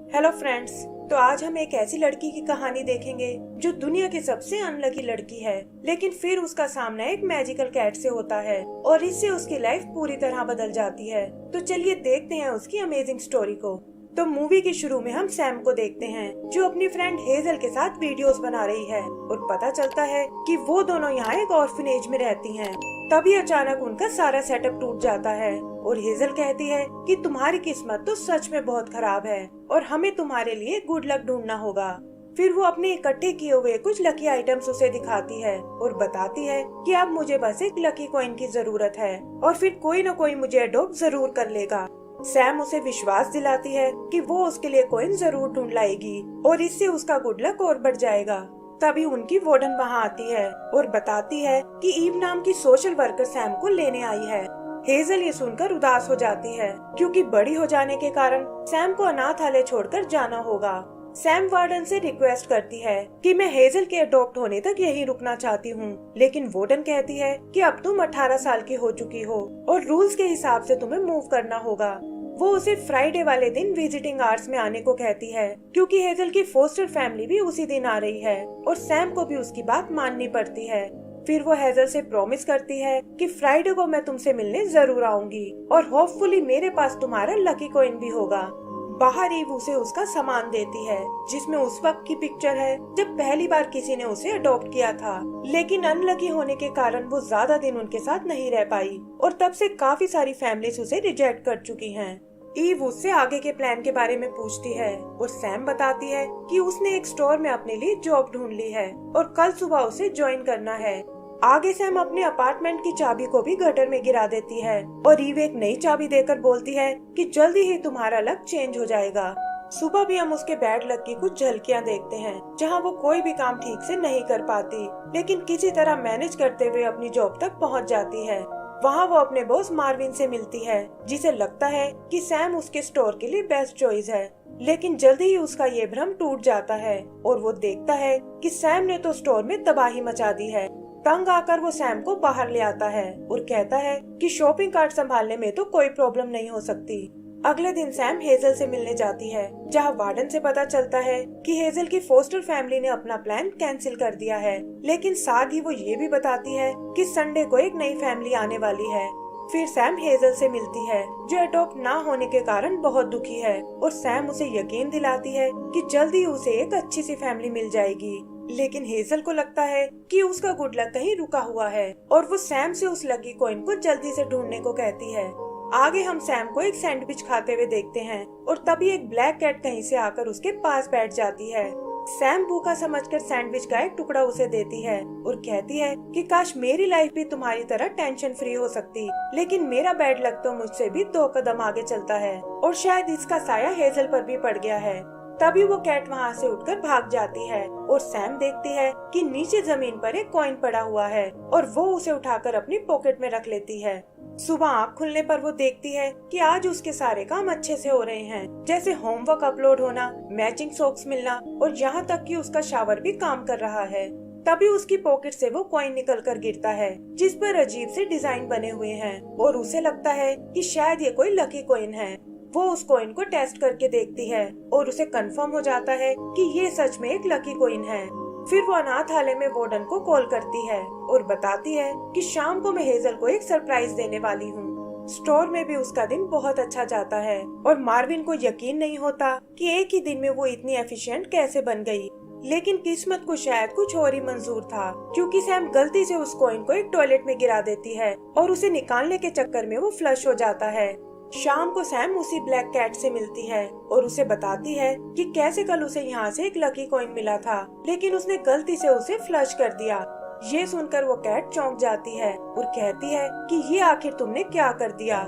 Hello friends. तो आज हम एक ऐसी लड़की की कहानी देखेंगे जो दुनिया की सबसे अनलकी लड़की है, लेकिन फिर उसका सामना एक मैजिकल कैट से होता है और इससे उसकी लाइफ पूरी तरह बदल जाती है। तो चलिए देखते हैं उसकी अमेजिंग स्टोरी को। तो मूवी के शुरू में हम सैम को देखते हैं जो अपनी फ्रेंड हेजल के साथ वीडियोस बना रही है और पता चलता है कि वो दोनों यहाँ एक ऑर्फनेज में रहती हैं। तभी अचानक उनका सारा सेटअप टूट जाता है और हेजल कहती है कि तुम्हारी किस्मत तो सच में बहुत खराब है और हमें तुम्हारे लिए गुड लक ढूंढना होगा। फिर वो अपने इकट्ठे किए हुए कुछ लकी आइटम्स उसे दिखाती है और बताती है कि अब मुझे बस एक लकी कॉइन की जरूरत है और फिर कोई न कोई मुझे अडॉप्ट जरूर कर लेगा। सैम उसे विश्वास दिलाती है कि वो उसके लिए कॉइन जरूर ढूंढ लाएगी और इससे उसका गुड लक और बढ़ जाएगा। तभी उनकी वार्डन वहाँ आती है और बताती है कि ईव नाम की सोशल वर्कर सैम को लेने आई है। हेजल ये सुनकर उदास हो जाती है क्योंकि बड़ी हो जाने के कारण सैम को अनाथालय छोड़कर जाना होगा। सैम वार्डन से रिक्वेस्ट करती है कि मैं हेजल के अडॉप्ट होने तक यहीं रुकना चाहती हूँ, लेकिन वार्डन कहती है कि अब तुम 18 साल की हो चुकी हो और रूल्स के हिसाब से तुम्हें मूव करना होगा। वो उसे फ्राइडे वाले दिन विजिटिंग आवर्स में आने को कहती है क्योंकि हेजल की फोस्टर फैमिली भी उसी दिन आ रही है और सैम को भी उसकी बात माननी पड़ती है। फिर वो हेजल से प्रॉमिस करती है कि फ्राइडे को मैं तुमसे मिलने जरूर आऊंगी और होपफुली मेरे पास तुम्हारा लकी कॉइन भी होगा। बाहर ईव उसे उसका सामान देती है जिसमें उस वक्त की पिक्चर है जब पहली बार किसी ने उसे अडॉप्ट किया था, लेकिन अनलकी होने के कारण वो ज्यादा दिन उनके साथ नहीं रह पाई और तब से काफी सारी फैमिलीज उसे रिजेक्ट कर चुकी हैं। ईव उससे आगे के प्लान के बारे में पूछती है और सैम बताती है कि उसने एक स्टोर में अपने लिए जॉब ढूंढ ली है और कल सुबह उसे ज्वाइन करना है। आगे सैम अपने अपार्टमेंट की चाबी को भी गटर में गिरा देती है और ईव एक नई चाबी देकर बोलती है कि जल्दी ही तुम्हारा लक चेंज हो जाएगा। सुबह भी हम उसके बैड लक की कुछ झलकियां देखते हैं जहां वो कोई भी काम ठीक से नहीं कर पाती, लेकिन किसी तरह मैनेज करते हुए अपनी जॉब तक पहुंच जाती है। वहाँ वो अपने बॉस मार्विन से मिलती है जिसे लगता है कि सैम उसके स्टोर के लिए बेस्ट चॉइस है, लेकिन जल्दी ही उसका ये भ्रम टूट जाता है और वो देखता है कि सैम ने तो स्टोर में तबाही मचा दी है। तंग आकर वो सैम को बाहर ले आता है और कहता है कि शॉपिंग कार्ट संभालने में तो कोई प्रॉब्लम नहीं हो सकती। अगले दिन सैम हेजल से मिलने जाती है जहां वार्डन से पता चलता है कि हेजल की फोस्टर फैमिली ने अपना प्लान कैंसिल कर दिया है, लेकिन साथ ही वो ये भी बताती है कि संडे को एक नई फैमिली आने वाली है। फिर सैम हेजल से मिलती है जो अडॉप्ट ना होने के कारण बहुत दुखी है और सैम उसे यकीन दिलाती है कि जल्दी उसे एक अच्छी सी फैमिली मिल जाएगी, लेकिन हेजल को लगता है कि उसका गुड लक कहीं रुका हुआ है और वो सैम से उस लकी कॉइन को जल्दी से ढूंढने को कहती है। आगे हम सैम को एक सैंडविच खाते हुए देखते हैं और तभी एक ब्लैक कैट कहीं से आकर उसके पास बैठ जाती है। सैम भूखा समझकर सैंडविच का एक टुकड़ा उसे देती है और कहती है कि काश मेरी लाइफ भी तुम्हारी तरह टेंशन फ्री हो सकती, लेकिन मेरा बैड लक तो मुझसे भी 2 कदम आगे चलता है और शायद इसका साया हेजल पर भी पड़ गया है। तभी वो कैट वहाँ से उठकर भाग जाती है और सैम देखती है कि नीचे जमीन पर एक कॉइन पड़ा हुआ है और वो उसे उठाकर अपनी पॉकेट में रख लेती है। सुबह आँख खुलने पर वो देखती है कि आज उसके सारे काम अच्छे से हो रहे हैं, जैसे होमवर्क अपलोड होना, मैचिंग सॉक्स मिलना और यहाँ तक कि उसका शावर भी काम कर रहा है। तभी उसकी पॉकेट से वो कॉइन निकल कर गिरता है जिस पर अजीब से डिजाइन बने हुए हैं और उसे लगता है कि शायद ये कोई लकी कॉइन है। वो उस कॉइन को टेस्ट करके देखती है और उसे कंफर्म हो जाता है कि ये सच में एक लकी कॉइन है। फिर वो अनाथालय में वार्डन को कॉल करती है और बताती है कि शाम को मैं हेजल को एक सरप्राइज देने वाली हूँ। स्टोर में भी उसका दिन बहुत अच्छा जाता है और मार्विन को यकीन नहीं होता कि एक ही दिन में वो इतनी एफिशिएंट कैसे बन गई, लेकिन किस्मत को शायद कुछ और ही मंजूर था क्योंकि सैम गलती से उस कॉइन को एक टॉयलेट में गिरा देती है और उसे निकालने के चक्कर में वो फ्लश हो जाता है। शाम को सैम उसी ब्लैक कैट से मिलती है और उसे बताती है कि कैसे कल उसे यहाँ से एक लकी कॉइन मिला था, लेकिन उसने गलती से उसे फ्लश कर दिया। ये सुनकर वो कैट चौंक जाती है और कहती है कि ये आखिर तुमने क्या कर दिया।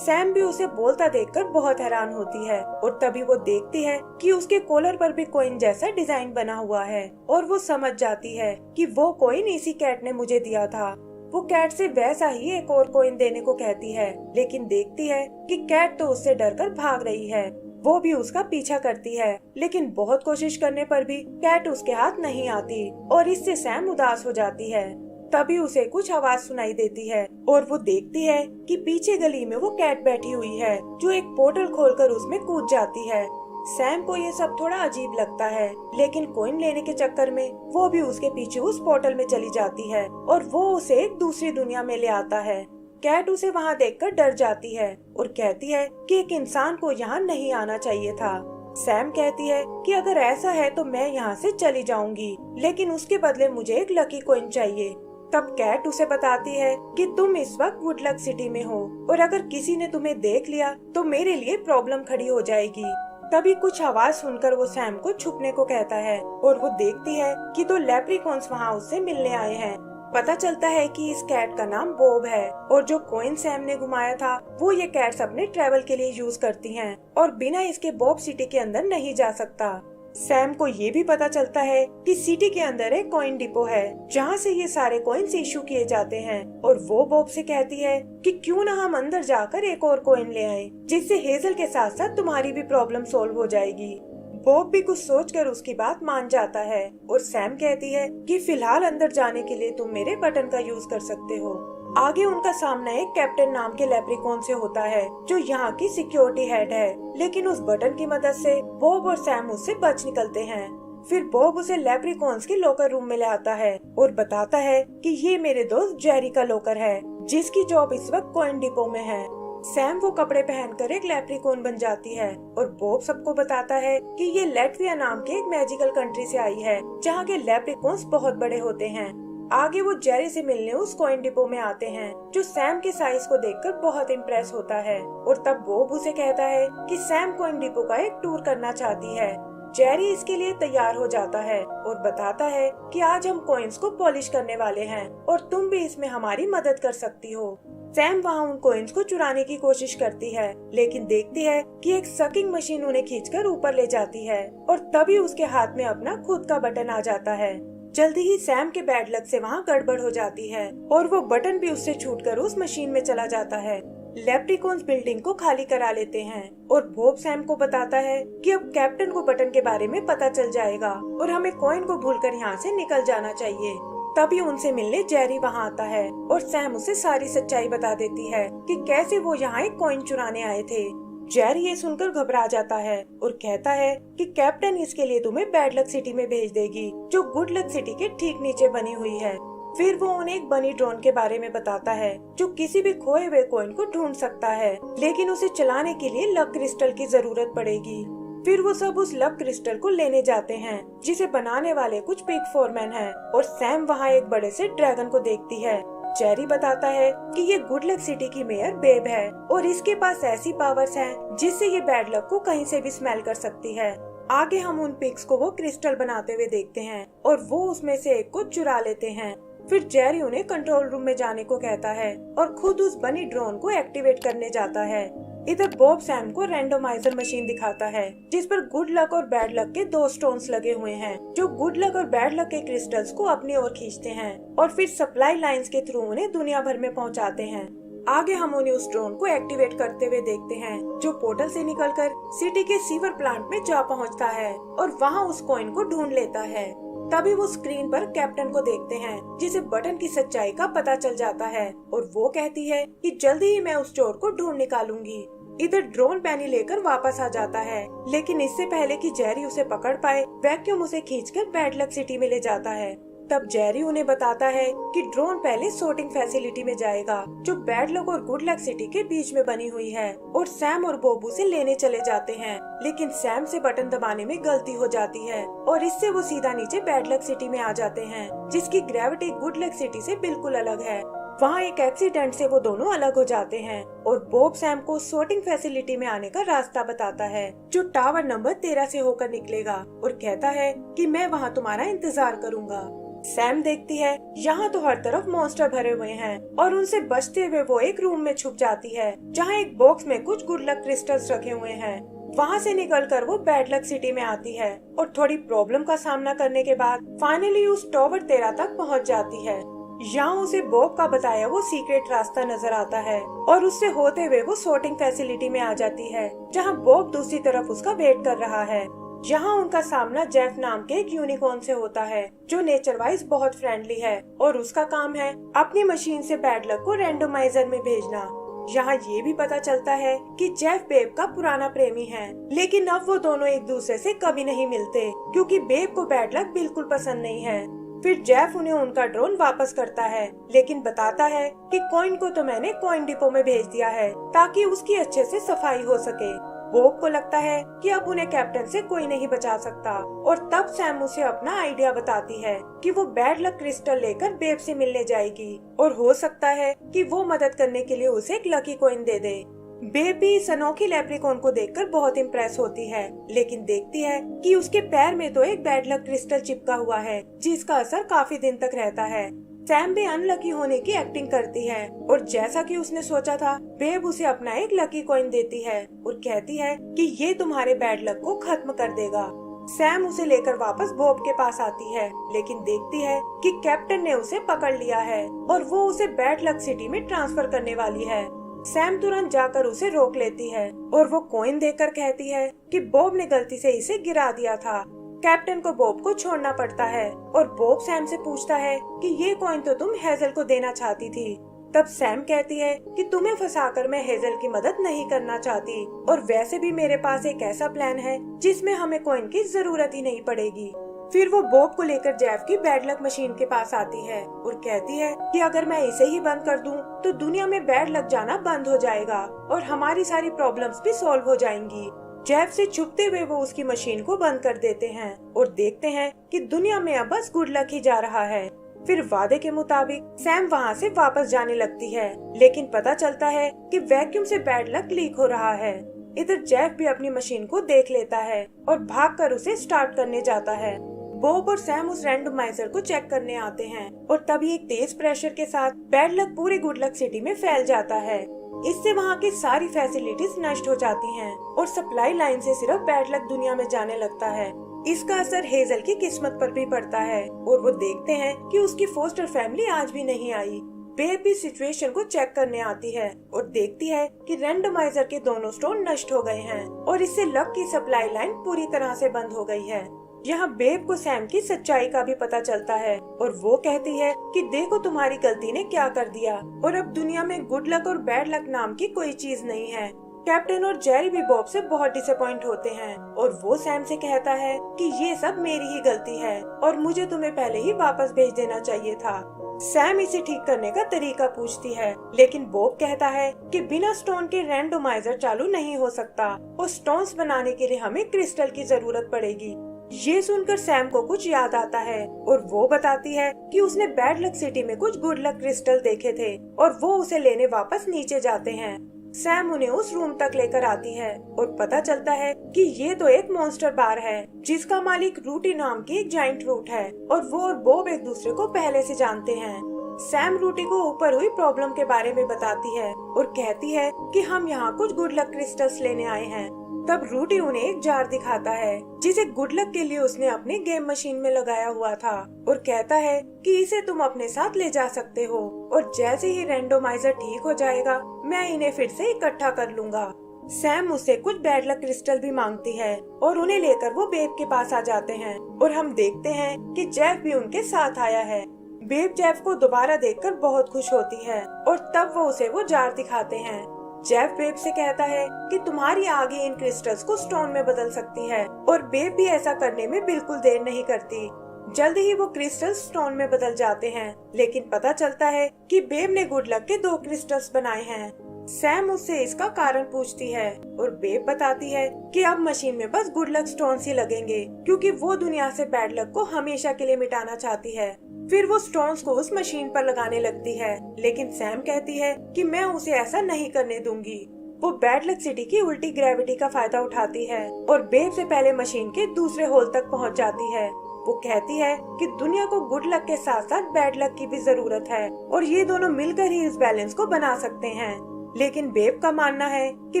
सैम भी उसे बोलता देखकर बहुत हैरान होती है और तभी वो देखती है कि उसके कॉलर पर भी कॉइन जैसा डिजाइन बना हुआ है और वो समझ जाती है कि वो कॉइन इसी कैट ने मुझे दिया था। वो कैट से वैसा ही एक और कॉइन देने को कहती है, लेकिन देखती है कि कैट तो उससे डरकर भाग रही है। वो भी उसका पीछा करती है, लेकिन बहुत कोशिश करने पर भी कैट उसके हाथ नहीं आती और इससे सैम उदास हो जाती है। तभी उसे कुछ आवाज सुनाई देती है और वो देखती है कि पीछे गली में वो कैट बैठी हुई है जो एक पोर्टल खोलकर उसमें कूद जाती है। सैम को ये सब थोड़ा अजीब लगता है, लेकिन कॉइन लेने के चक्कर में वो भी उसके पीछे उस पोर्टल में चली जाती है और वो उसे एक दूसरी दुनिया में ले आता है। कैट उसे वहाँ देखकर डर जाती है और कहती है कि एक इंसान को यहाँ नहीं आना चाहिए था। सैम कहती है कि अगर ऐसा है तो मैं यहाँ से चली जाऊंगी, लेकिन उसके बदले मुझे एक लकी कॉइन चाहिए। तब कैट उसे बताती है कि तुम इस वक्त गुड लक सिटी में हो और अगर किसी ने तुम्हें देख लिया तो मेरे लिए प्रॉब्लम खड़ी हो जाएगी। तभी कुछ आवाज सुनकर वो सैम को छुपने को कहता है और वो देखती है कि दो लेप्रिकॉन्स वहाँ उससे मिलने आए हैं। पता चलता है कि इस कैट का नाम बॉब है और जो कॉइन सैम ने घुमाया था वो ये कैट्स अपने ट्रैवल के लिए यूज करती हैं और बिना इसके बॉब सिटी के अंदर नहीं जा सकता। सैम को ये भी पता चलता है कि सिटी के अंदर एक कॉइन डिपो है जहाँ से ये सारे कॉइन्स इशू किए जाते हैं और वो बॉब से कहती है कि क्यों ना हम अंदर जाकर एक और कॉइन ले आएं, जिससे हेजल के साथ साथ तुम्हारी भी प्रॉब्लम सॉल्व हो जाएगी। बॉब भी कुछ सोचकर उसकी बात मान जाता है और सैम कहती है कि फिलहाल अंदर जाने के लिए तुम मेरे बटन का यूज कर सकते हो। आगे उनका सामना एक कैप्टन नाम के लेप्रिकॉन से होता है जो यहाँ की सिक्योरिटी हेड है, लेकिन उस बटन की मदद से बॉब और सैम उससे बच निकलते हैं। फिर बॉब उसे लेप्रिकॉन्स के लॉकर रूम में ले आता है और बताता है कि ये मेरे दोस्त जेरी का लॉकर है जिसकी जॉब इस वक्त कॉइन डिपो में है। सैम वो कपड़े पहनकर एक लेप्रिकॉन बन जाती है और बॉब सबको बताता है कि ये लैटविया नाम के एक मैजिकल कंट्री से आई है जहाँ के लेप्रिकॉन्स बहुत बड़े होते हैं। आगे वो जेरी से मिलने उस कॉइन डिपो में आते हैं जो सैम के साइज को देखकर बहुत इम्प्रेस होता है और तब बॉब उसे कहता है कि सैम कॉइन डिपो का एक टूर करना चाहती है। जेरी इसके लिए तैयार हो जाता है और बताता है कि आज हम कॉइन्स को पॉलिश करने वाले हैं और तुम भी इसमें हमारी मदद कर सकती हो। सैम वहाँ उन कॉइन्स को चुराने की कोशिश करती है, लेकिन देखती है कि एक सकिंग मशीन उन्हें खींचकर ऊपर ले जाती है और तभी उसके हाथ में अपना खुद का बटन आ जाता है। जल्दी ही सैम के बैड लक से वहाँ गड़बड़ हो जाती है और वो बटन भी उससे छूटकर उस मशीन में चला जाता है। लेप्रिकॉन्स बिल्डिंग को खाली करा लेते हैं और बॉब सैम को बताता है कि अब कैप्टन को बटन के बारे में पता चल जाएगा और हमें कॉइन को भूलकर यहाँ से निकल जाना चाहिए। तभी उनसे मिलने जेरी वहाँ आता है और सैम उसे सारी सच्चाई बता देती है कि कैसे वो यहाँ एक कॉइन चुराने आए थे। जेरी ये सुनकर घबरा जाता है और कहता है कि कैप्टन इसके लिए तुम्हें बैड लक सिटी में भेज देगी जो गुड लक सिटी के ठीक नीचे बनी हुई है। फिर वो उन्हें एक बनी ड्रोन के बारे में बताता है जो किसी भी खोए हुए कॉइन को ढूंढ सकता है, लेकिन उसे चलाने के लिए लक क्रिस्टल की जरूरत पड़ेगी। फिर वो सब उस लक क्रिस्टल को लेने जाते हैं जिसे बनाने वाले कुछ पिग फोरमैन हैं और सैम वहाँ एक बड़े से ड्रैगन को देखती है। जेरी बताता है कि ये गुड लक सिटी की मेयर बेब है और इसके पास ऐसी पावर्स हैं जिससे ये बैड लक को कहीं से भी स्मेल कर सकती है। आगे हम उन पिग्स को वो क्रिस्टल बनाते हुए देखते हैं और वो उसमें से एक को चुरा लेते हैं। फिर जेरी उन्हें कंट्रोल रूम में जाने को कहता है और खुद उस बनी ड्रोन को एक्टिवेट करने जाता है। इधर बॉब सैम को रैंडमाइजर मशीन दिखाता है जिस पर गुड लक और बैड लक के 2 स्टोन्स लगे हुए हैं जो गुड लक और बैड लक के क्रिस्टल्स को अपनी ओर खींचते हैं और फिर सप्लाई लाइंस के थ्रू उन्हें दुनिया भर में पहुंचाते हैं। आगे हम उन्हें उस ड्रोन को एक्टिवेट करते हुए देखते हैं जो पोर्टल से निकलकर सिटी के सीवर प्लांट में जा पहुंचता है और वहां उस कॉइन को ढूंढ लेता है। तभी वो स्क्रीन पर कैप्टन को देखते हैं जिसे बटन की सच्चाई का पता चल जाता है और वो कहती है कि जल्दी ही मैं उस चोर को ढूंढ निकालूंगी। इधर ड्रोन पैनी लेकर वापस आ जाता है, लेकिन इससे पहले कि जेरी उसे पकड़ पाए वैक्यूम उसे खींचकर बैड लक सिटी में ले जाता है। तब जेरी उन्हें बताता है कि ड्रोन पहले सोर्टिंग फैसिलिटी में जाएगा जो बैड लक और गुड लक सिटी के बीच में बनी हुई है और सैम और बॉब उसे लेने चले जाते हैं, लेकिन सैम से बटन दबाने में गलती हो जाती है और इससे वो सीधा नीचे बैड लक सिटी में आ जाते हैं जिसकी ग्रेविटी गुड लक सिटी से बिल्कुल अलग है। वहाँ एक एक्सीडेंट से वो दोनों अलग हो जाते हैं और बॉब सैम को सोर्टिंग फैसिलिटी में आने का रास्ता बताता है जो टावर नंबर 13 से होकर निकलेगा और कहता है कि मैं वहाँ तुम्हारा इंतजार करूँगा। सैम देखती है यहाँ तो हर तरफ मॉन्स्टर भरे हुए हैं और उनसे बचते हुए वो एक रूम में छुप जाती है जहाँ एक बॉक्स में कुछ गुड लक क्रिस्टल्स रखे हुए हैं। वहाँ से निकलकर वो बैड लक सिटी में आती है और थोड़ी प्रॉब्लम का सामना करने के बाद फाइनली उस टावर 13 तक पहुँच जाती है। यहाँ उसे बॉब का बताया वो सीक्रेट रास्ता नजर आता है और उससे होते हुए वो सोर्टिंग फैसिलिटी में आ जाती है जहाँ बॉब दूसरी तरफ उसका वेट कर रहा है। यहाँ उनका सामना जेफ नाम के एक यूनिकॉर्न से होता है जो नेचर वाइज बहुत फ्रेंडली है और उसका काम है अपनी मशीन से बैड लक को रैंडमाइजर में भेजना। यहाँ ये भी पता चलता है कि जेफ बेब का पुराना प्रेमी है, लेकिन अब वो दोनों एक दूसरे से कभी नहीं मिलते क्योंकि बेब को बैड लक बिल्कुल पसंद नहीं है। फिर जेफ उन्हें उनका ड्रोन वापस करता है, लेकिन बताता है कि कॉइन को तो मैंने कॉइन डिपो में भेज दिया है ताकि उसकी अच्छे से सफाई हो सके। बॉब को लगता है कि अब उन्हें कैप्टन से कोई नहीं बचा सकता और तब सैम उसे अपना आइडिया बताती है कि वो बैड लक क्रिस्टल लेकर बेब से मिलने जाएगी और हो सकता है कि वो मदद करने के लिए उसे एक लकी कॉइन दे दे। बेब भी इस अनोखी लेप्रिकॉन को देखकर बहुत इम्प्रेस होती है, लेकिन देखती है कि उसके पैर में तो एक बैड लक क्रिस्टल चिपका हुआ है जिसका असर काफी दिन तक रहता है। सैम भी अनलकी होने की एक्टिंग करती है और जैसा कि उसने सोचा था, बेब उसे अपना एक लकी कॉइन देती है और कहती है कि ये तुम्हारे बैड लक को खत्म कर देगा। सैम उसे लेकर वापस बॉब के पास आती है, लेकिन देखती है कि कैप्टन ने उसे पकड़ लिया है और वो उसे बैड लक सिटी में ट्रांसफर करने वाली है। सैम तुरंत जाकर उसे रोक लेती है और वो कॉइन देकर कहती है कि बॉब ने गलती से इसे गिरा दिया था। कैप्टन को बॉब को छोड़ना पड़ता है और बॉब सैम से पूछता है कि ये कॉइन तो तुम हेजल को देना चाहती थी। तब सैम कहती है कि तुम्हें फंसाकर मैं हेजल की मदद नहीं करना चाहती और वैसे भी मेरे पास एक ऐसा प्लान है जिसमें हमें कॉइन की जरूरत ही नहीं पड़ेगी। फिर वो बॉब को लेकर जेफ की बैड लक मशीन के पास आती है और कहती है कि अगर मैं इसे ही बंद कर दूं तो दुनिया में बैड लक जाना बंद हो जाएगा और हमारी सारी प्रॉब्लम्स भी सॉल्व हो जाएंगी। जेफ से छुपते हुए वो उसकी मशीन को बंद कर देते हैं और देखते हैं कि दुनिया में अब बस गुड लक ही जा रहा है। फिर वादे के मुताबिक सैम वहाँ से वापस जाने लगती है, लेकिन पता चलता है कि वैक्यूम से बैड लक लीक हो रहा है। इधर जेफ भी अपनी मशीन को देख लेता है और भागकर उसे स्टार्ट करने जाता है। बॉब और सैम उस रैंडमाइजर को चेक करने आते हैं और तभी एक तेज प्रेशर के साथ बैड लक पूरे गुड लक सिटी में फैल जाता है। इससे वहाँ की सारी फैसिलिटीज नष्ट हो जाती हैं और सप्लाई लाइन से सिर्फ बैड लक दुनिया में जाने लगता है। इसका असर हेजल की किस्मत पर भी पड़ता है और वो देखते हैं कि उसकी फोस्टर फैमिली आज भी नहीं आई। बेब भी सिचुएशन को चेक करने आती है और देखती है कि रैंडमाइजर के दोनों स्टोन नष्ट हो गए हैं और इससे लक की सप्लाई लाइन पूरी तरह से बंद हो गई है। यहाँ बेब को सैम की सच्चाई का भी पता चलता है और वो कहती है कि देखो तुम्हारी गलती ने क्या कर दिया और अब दुनिया में गुड लक और बैड लक नाम की कोई चीज नहीं है। कैप्टन और जेरी भी बॉब से बहुत डिसअपॉइंट होते हैं और वो सैम से कहता है कि ये सब मेरी ही गलती है और मुझे तुम्हें पहले ही वापस भेज देना चाहिए था। सैम इसे ठीक करने का तरीका पूछती है, लेकिन बॉब कहता है कि बिना स्टोन के रैंडमाइजर चालू नहीं हो सकता और स्टोन्स बनाने के लिए हमें क्रिस्टल की जरूरत पड़ेगी। ये सुनकर सैम को कुछ याद आता है और वो बताती है कि उसने बैड लक सिटी में कुछ गुड लक क्रिस्टल देखे थे और वो उसे लेने वापस नीचे जाते हैं। सैम उन्हें उस रूम तक लेकर आती है और पता चलता है कि ये तो एक मॉन्स्टर बार है जिसका मालिक रूटी नाम की एक जाइंट रूट है और वो और बॉब एक दूसरे को पहले से जानते हैं। सैम रूटी को ऊपर हुई प्रॉब्लम के बारे में बताती है और कहती है कि हम यहाँ कुछ गुड लक क्रिस्टल्स लेने आए हैं। तब रूटी उन्हें एक जार दिखाता है जिसे गुड लक के लिए उसने अपने गेम मशीन में लगाया हुआ था और कहता है कि इसे तुम अपने साथ ले जा सकते हो और जैसे ही रैंडमाइजर ठीक हो जाएगा मैं इन्हें फिर से इकट्ठा कर लूंगा। सैम उससे कुछ बैड लक क्रिस्टल भी मांगती है और उन्हें लेकर वो बेब के पास आ जाते हैं और हम देखते हैं कि जेफ भी उनके साथ आया है। बेब जेफ को दोबारा देखकर बहुत खुश होती है और तब वो उसे वो जार दिखाते हैं। जेफ बेब से कहता है कि तुम्हारी आगे इन क्रिस्टल्स को स्टोन में बदल सकती है और बेब भी ऐसा करने में बिल्कुल देर नहीं करती। जल्द ही वो क्रिस्टल्स स्टोन में बदल जाते हैं, लेकिन पता चलता है कि बेब ने गुड लक के 2 क्रिस्टल्स बनाए हैं। सैम उससे इसका कारण पूछती है और बेब बताती है कि अब मशीन में बस गुड लक स्टोन्स ही लगेंगे क्योंकि वो दुनिया से बैड लक को हमेशा के लिए मिटाना चाहती है। फिर वो स्टोन्स को उस मशीन पर लगाने लगती है, लेकिन सैम कहती है कि मैं उसे ऐसा नहीं करने दूंगी। वो बैड लक सिटी की उल्टी ग्रेविटी का फायदा उठाती है और बेब से पहले मशीन के दूसरे होल तक पहुंच जाती है। वो कहती है कि दुनिया को गुड लक के साथ साथ बैड लक की भी जरूरत है और ये दोनों मिलकर ही इस बैलेंस को बना सकते हैं। लेकिन बेब का मानना है कि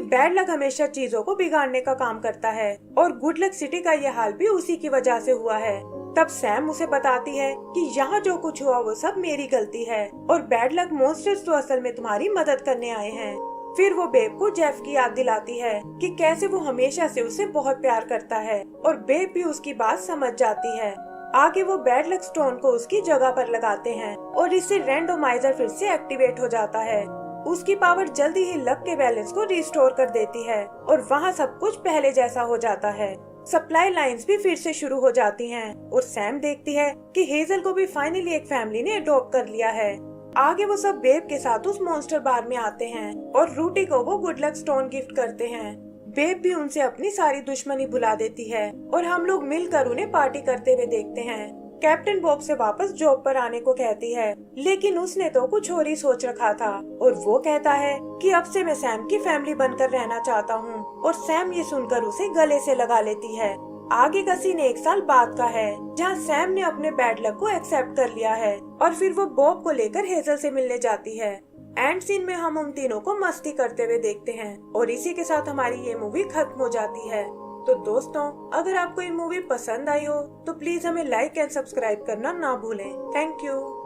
बैड लक हमेशा चीजों को बिगाड़ने का काम करता है और गुड लक सिटी का ये हाल भी उसी की वजह से हुआ है। तब सैम उसे बताती है कि यहाँ जो कुछ हुआ वो सब मेरी गलती है और बैड लक मॉन्स्टर्स तो असल में तुम्हारी मदद करने आए हैं। फिर वो बेब को जेफ की याद दिलाती है कि कैसे वो हमेशा से उसे बहुत प्यार करता है और बेब भी उसकी बात समझ जाती है। आगे वो बैड लक स्टोन को उसकी जगह पर लगाते हैं और इससे रैंडमाइजर फिर से एक्टिवेट हो जाता है। उसकी पावर जल्दी ही लक के बैलेंस को रिस्टोर कर देती है और वहाँ सब कुछ पहले जैसा हो जाता है। सप्लाई लाइंस भी फिर से शुरू हो जाती हैं और सैम देखती है कि हेजल को भी फाइनली एक फैमिली ने अडॉप्ट कर लिया है। आगे वो सब बेब के साथ उस मॉन्स्टर बार में आते हैं और रूटी को वो गुड लक स्टोन गिफ्ट करते हैं। बेब भी उनसे अपनी सारी दुश्मनी भुला देती है और हम लोग मिलकर उन्हें पार्टी करते हुए देखते हैं। कैप्टन बॉब से वापस जॉब पर आने को कहती है, लेकिन उसने तो कुछ और ही सोच रखा था और वो कहता है कि अब से मैं सैम की फैमिली बनकर रहना चाहता हूँ और सैम ये सुनकर उसे गले से लगा लेती है। आगे का सीन 1 साल बाद का है, जहाँ सैम ने अपने बैड लक को एक्सेप्ट कर लिया है और फिर वो बॉब को लेकर हेजल से मिलने जाती है। एंड सीन में हम उन तीनों को मस्ती करते हुए देखते हैं और इसी के साथ हमारी ये मूवी खत्म हो जाती है। तो दोस्तों, अगर आपको ये मूवी पसंद आई हो तो प्लीज हमें लाइक एंड सब्सक्राइब करना ना भूलें। Thank you.